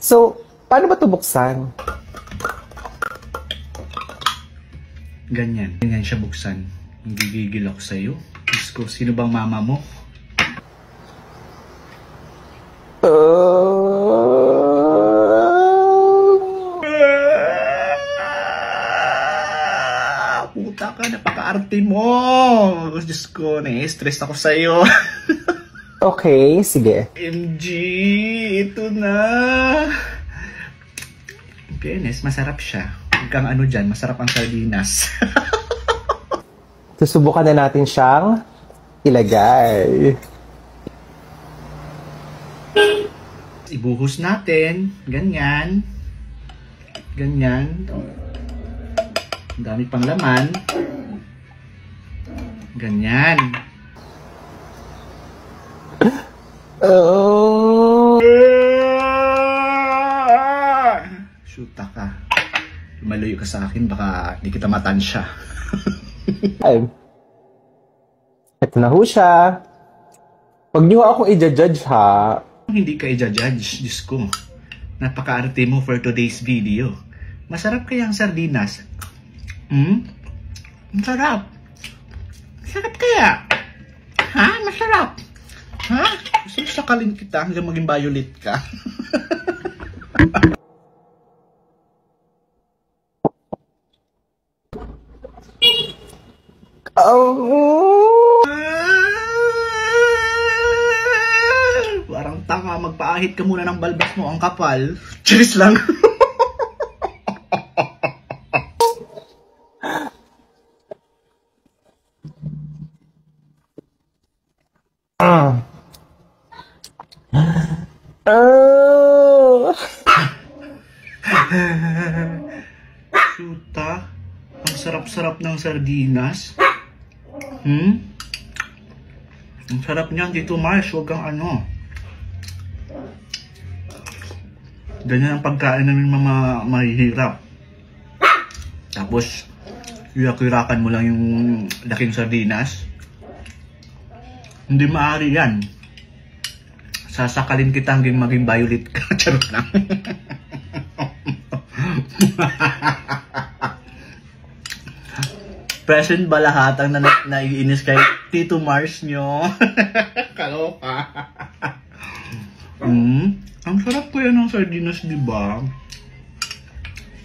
So, paano ba ito buksan? Ganyan. Ganyan siya buksan. Gigigil ako sa'yo. Diyos ko, sino bang mama mo? Puta ka, napaka-arte mo. Diyos ko, na-stress ako sa'yo. Okay, sige. MG, ito na. In fairness, masarap siya. Huwag kang ano dyan, masarap ang sardinas. Susubukan na natin siyang ilagay. Ibuhos natin. Ganyan. Ganyan. Ang dami pang laman. Ganyan. Oh. Shoota ka. Lumaluyo ka sa akin, baka di kita matansya. Ay. Ito na ho siya. Huwag niyo akong i-judge ha. Hindi ka i-judge, Diyos ko. Napaka-arte mo for today's video. Masarap kaya ang sardinas? Masarap. Masarap kaya? Ha? Masarap. Ha? Gusto mo sakalin kita hanggang maging violet ka? Parang tanga, magpaahit ka muna ng balbas mo, ang kapal. Cheers lang. Shoota, ang sarap-sarap ng sardinas. Ang sarap niyan dito, Mars. Huwag kang ano. Ganyan ang pagkain namin mga mahihirap. Tapos, iyak-irakan mo lang yung laking sardinas. Hindi maaari yan. Sasakalin kita hanggang maging violet ka. Charot lang. Present ba lahat ang naiinis kay Tito Mars nyo? Kaloka. Ang sarap ko yan ng sardinas, di ba?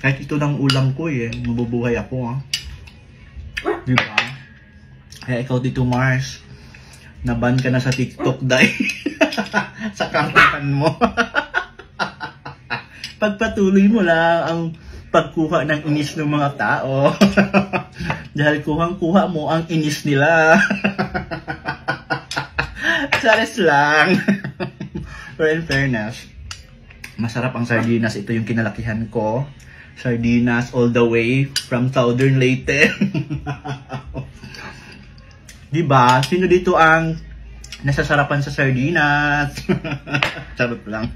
Kahit ito ng ulam ko eh. Mabubuhay ako, di ba? Kaya ikaw, Tito Mars, naban ka na sa TikTok dahil sa karatan mo. Pagpatuloy mo lang ang pagkuha ng inis ng mga tao. Dahil kuhang-kuha mo ang inis nila. Charis lang. Pero in fairness, masarap ang sardinas. Ito yung kinalakihan ko. Sardinas all the way from Southern Leyte. Diba? Sino dito ang nasasarapan sa sardinas? Charot lang.